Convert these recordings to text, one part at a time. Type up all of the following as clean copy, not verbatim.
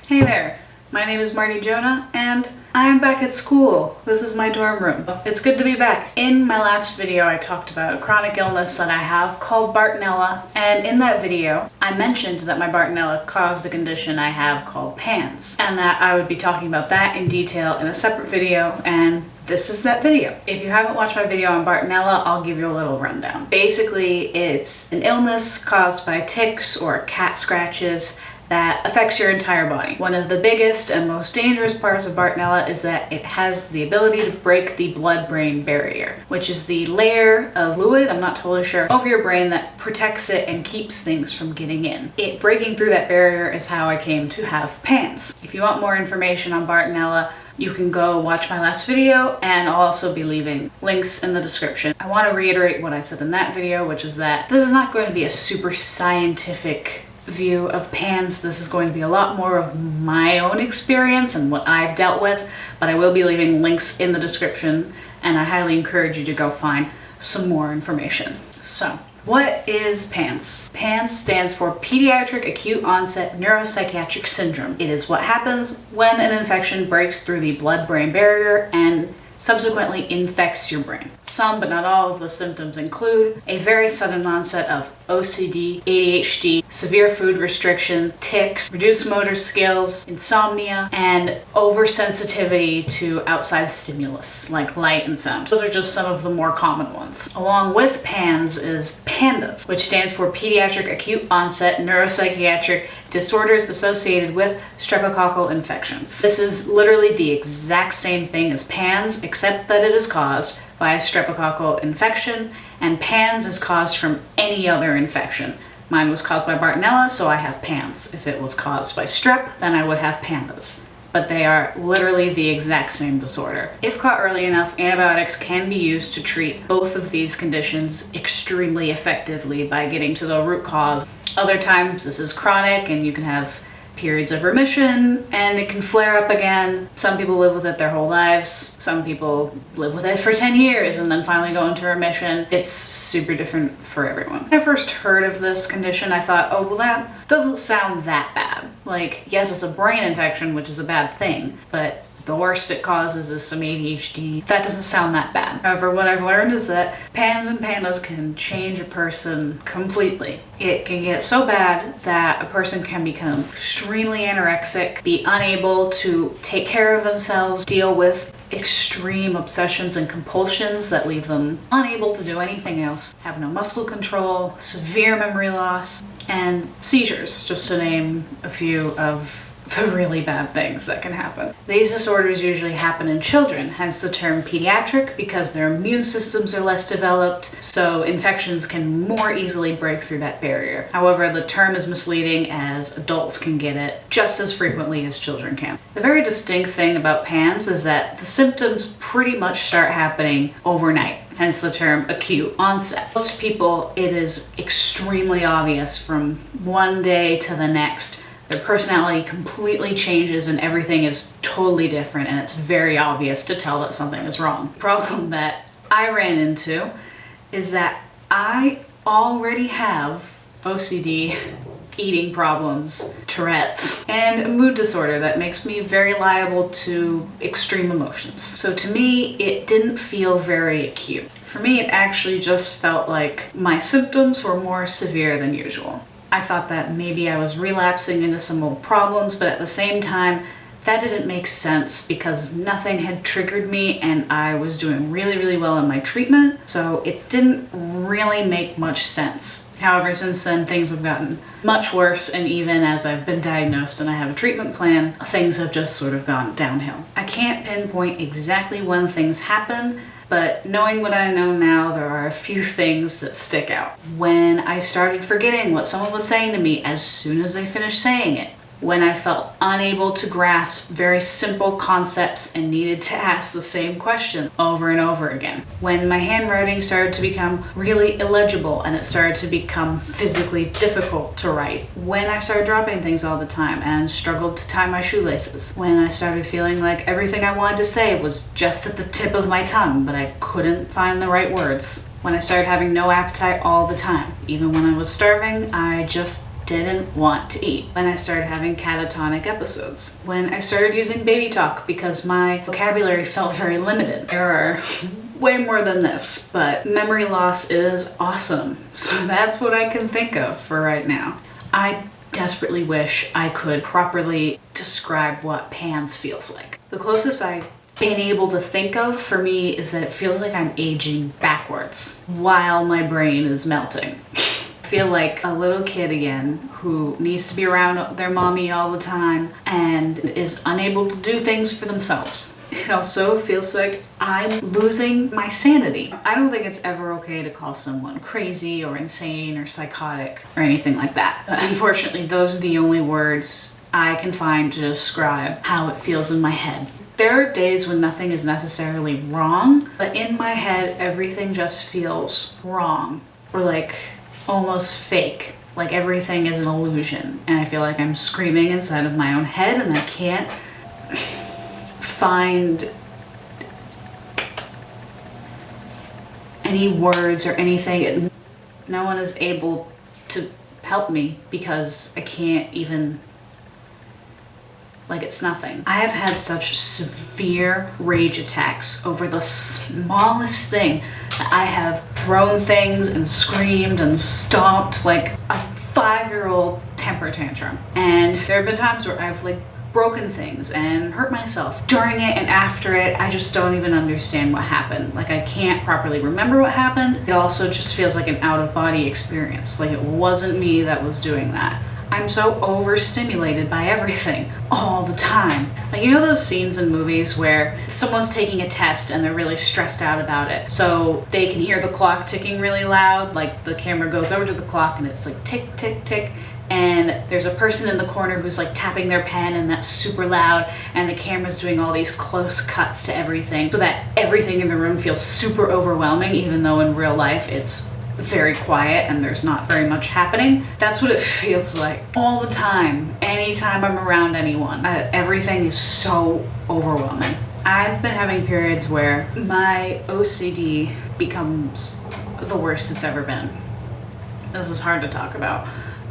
Hey there, my name is Marty Jonah and I'm back at school. This is my dorm room. It's good to be back. In my last video I talked about a chronic illness that I have called Bartonella, and in that video I mentioned that my Bartonella caused a condition I have called PANDAS, and that I would be talking about that in detail in a separate video, and this is that video. If you haven't watched my video on Bartonella, I'll give you a little rundown. Basically, it's an illness caused by ticks or cat scratches that affects your entire body. One of the biggest and most dangerous parts of Bartonella is that it has the ability to break the blood-brain barrier, which is the layer of fluid, I'm not totally sure, over your brain that protects it and keeps things from getting in. It breaking through that barrier is how I came to have PANDAS. If you want more information on Bartonella, you can go watch my last video, and I'll also be leaving links in the description. I want to reiterate what I said in that video, which is that this is not going to be a super scientific view of PANDAS. This is going to be a lot more of my own experience and what I've dealt with, but I will be leaving links in the description, and I highly encourage you to go find some more information. So, what is PANDAS? PANDAS stands for Pediatric Acute-onset Neuropsychiatric Syndrome. It is what happens when an infection breaks through the blood-brain barrier and subsequently infects your brain. Some, but not all, of the symptoms include a very sudden onset of OCD, ADHD, severe food restriction, tics, reduced motor skills, insomnia, and oversensitivity to outside stimulus like light and sound. Those are just some of the more common ones. Along with PANDAS is PANDAS, which stands for Pediatric Acute Onset Neuropsychiatric Disorders Associated with Streptococcal Infections. This is literally the exact same thing as PANDAS, except that it is caused by a streptococcal infection, and PANDAS is caused from any other infection. Mine was caused by Bartonella, so I have PANDAS. If it was caused by strep, then I would have PANDAS. But they are literally the exact same disorder. If caught early enough, antibiotics can be used to treat both of these conditions extremely effectively by getting to the root cause. Other times this is chronic and you can have periods of remission and it can flare up again. Some people live with it their whole lives. Some people live with it for 10 years and then finally go into remission. It's super different for everyone. When I first heard of this condition, I thought, oh, well, that doesn't sound that bad. Like, yes, it's a brain infection, which is a bad thing, but the worst it causes is some ADHD. That doesn't sound that bad. However, what I've learned is that PANDAS and PANDAS can change a person completely. It can get so bad that a person can become extremely anorexic, be unable to take care of themselves, deal with extreme obsessions and compulsions that leave them unable to do anything else, have no muscle control, severe memory loss, and seizures, just to name a few of the really bad things that can happen. These disorders usually happen in children, hence the term pediatric, because their immune systems are less developed, so infections can more easily break through that barrier. However, the term is misleading as adults can get it just as frequently as children can. The very distinct thing about PANDAS is that the symptoms pretty much start happening overnight, hence the term acute onset. Most people, it is extremely obvious from one day to the next. Their personality completely changes and everything is totally different, and it's very obvious to tell that something is wrong. The problem that I ran into is that I already have OCD, eating problems, Tourette's, and a mood disorder that makes me very liable to extreme emotions. So to me, it didn't feel very acute. For me, it actually just felt like my symptoms were more severe than usual. I thought that maybe I was relapsing into some old problems, but at the same time, that didn't make sense because nothing had triggered me and I was doing really, really well in my treatment, so it didn't really make much sense. However, since then, things have gotten much worse, and even as I've been diagnosed and I have a treatment plan, things have just sort of gone downhill. I can't pinpoint exactly when things happen, but knowing what I know now, there are a few things that stick out. When I started forgetting what someone was saying to me as soon as they finished saying it. When I felt unable to grasp very simple concepts and needed to ask the same question over and over again. When my handwriting started to become really illegible and it started to become physically difficult to write. When I started dropping things all the time and struggled to tie my shoelaces. When I started feeling like everything I wanted to say was just at the tip of my tongue, but I couldn't find the right words. When I started having no appetite all the time. Even when I was starving, I just didn't want to eat, when I started having catatonic episodes, when I started using baby talk because my vocabulary felt very limited. There are way more than this, but memory loss is awesome. So that's what I can think of for right now. I desperately wish I could properly describe what PANDAS feels like. The closest I've been able to think of for me is that it feels like I'm aging backwards while my brain is melting. I feel like a little kid again who needs to be around their mommy all the time and is unable to do things for themselves. It also feels like I'm losing my sanity. I don't think it's ever okay to call someone crazy or insane or psychotic or anything like that. But unfortunately, those are the only words I can find to describe how it feels in my head. There are days when nothing is necessarily wrong, but in my head, everything just feels wrong or like almost fake. Like everything is an illusion. And I feel like I'm screaming inside of my own head and I can't find any words or anything. No one is able to help me because I can't even, like it's nothing. I have had such severe rage attacks over the smallest thing. I have thrown things and screamed and stomped like a 5-year-old temper tantrum. And there have been times where I've like broken things and hurt myself. During it and after it, I just don't even understand what happened. Like I can't properly remember what happened. It also just feels like an out-of-body experience. Like it wasn't me that was doing that. I'm so overstimulated by everything all the time. Like, you know those scenes in movies where someone's taking a test and they're really stressed out about it, so they can hear the clock ticking really loud, like the camera goes over to the clock and it's like tick, tick, tick, and there's a person in the corner who's like tapping their pen and that's super loud, and the camera's doing all these close cuts to everything so that everything in the room feels super overwhelming, even though in real life it's very quiet and there's not very much happening. That's what it feels like all the time, anytime I'm around anyone. Everything is so overwhelming. I've been having periods where my OCD becomes the worst it's ever been. This is hard to talk about,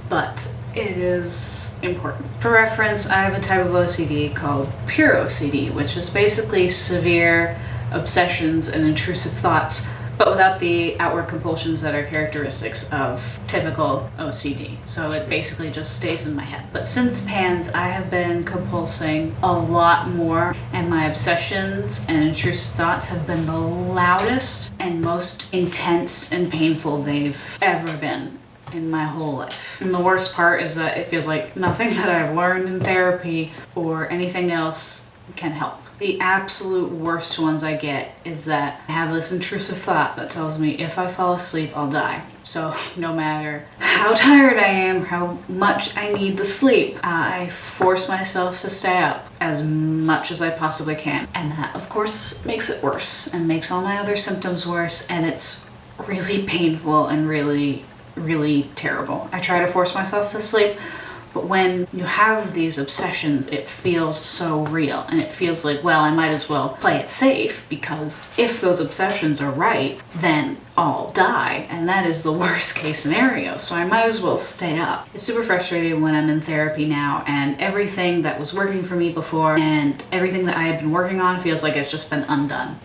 but it is important. For reference, I have a type of OCD called pure OCD, which is basically severe obsessions and intrusive thoughts, but without the outward compulsions that are characteristics of typical OCD. So it basically just stays in my head. But since PANDAS, I have been compulsing a lot more, and my obsessions and intrusive thoughts have been the loudest and most intense and painful they've ever been in my whole life. And the worst part is that it feels like nothing that I've learned in therapy or anything else can help. The absolute worst ones I get is that I have this intrusive thought that tells me if I fall asleep, I'll die. So no matter how tired I am, how much I need the sleep, I force myself to stay up as much as I possibly can. And that, of course, makes it worse and makes all my other symptoms worse, and it's really painful and really, really terrible. I try to force myself to sleep, but when you have these obsessions, it feels so real, and it feels like, well, I might as well play it safe, because if those obsessions are right, then I'll die, and that is the worst case scenario, so I might as well stay up. It's super frustrating when I'm in therapy now, and everything that was working for me before and everything that I had been working on feels like it's just been undone.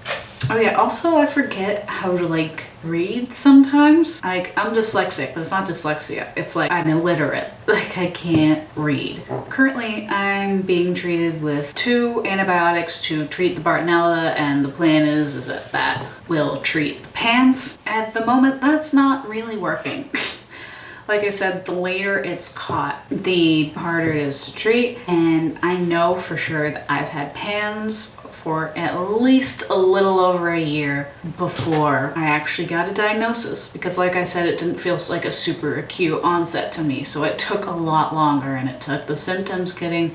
Oh yeah, also I forget how to like read sometimes. Like, I'm dyslexic, but it's not dyslexia. It's like I'm illiterate. Like, I can't read. Currently, I'm being treated with 2 antibiotics to treat the Bartonella, and the plan is that that will treat the PANDAS. At the moment, that's not really working. Like I said, the later it's caught, the harder it is to treat, and I know for sure that I've had PANDAS for at least a little over a year before I actually got a diagnosis, because like I said, it didn't feel like a super acute onset to me, so it took a lot longer, and it took the symptoms getting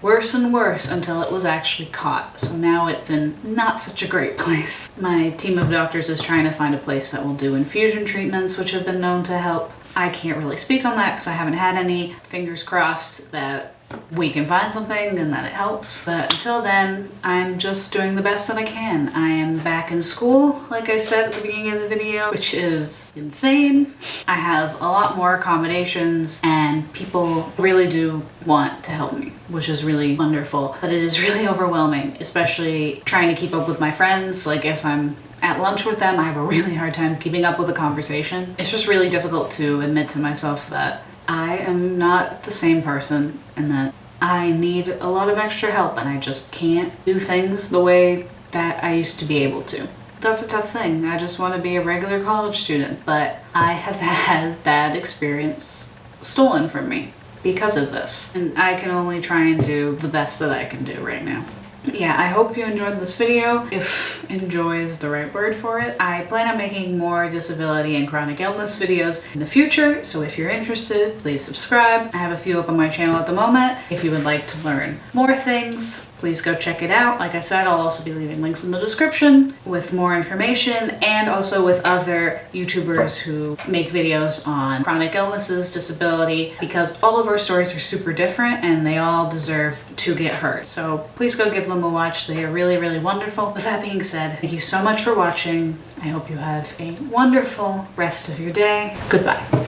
worse and worse until it was actually caught. So now it's in not such a great place. My team of doctors is trying to find a place that will do infusion treatments, which have been known to help. I can't really speak on that because I haven't had any. Fingers crossed that we can find something and that it helps. But until then, I'm just doing the best that I can. I am back in school, like I said at the beginning of the video, which is insane. I have a lot more accommodations and people really do want to help me, which is really wonderful. But it is really overwhelming, especially trying to keep up with my friends. Like if I'm at lunch with them, I have a really hard time keeping up with the conversation. It's just really difficult to admit to myself that I am not the same person and that I need a lot of extra help and I just can't do things the way that I used to be able to. That's a tough thing. I just want to be a regular college student, but I have had that experience stolen from me because of this. And I can only try and do the best that I can do right now. Yeah, I hope you enjoyed this video, if enjoy is the right word for it. I plan on making more disability and chronic illness videos in the future, so if you're interested, please subscribe. I have a few up on my channel at the moment. If you would like to learn more things, please go check it out. Like I said, I'll also be leaving links in the description with more information and also with other YouTubers who make videos on chronic illnesses, disability, because all of our stories are super different and they all deserve to get heard. So please go give them a watch. They are really, really wonderful. With that being said, thank you so much for watching. I hope you have a wonderful rest of your day. Goodbye.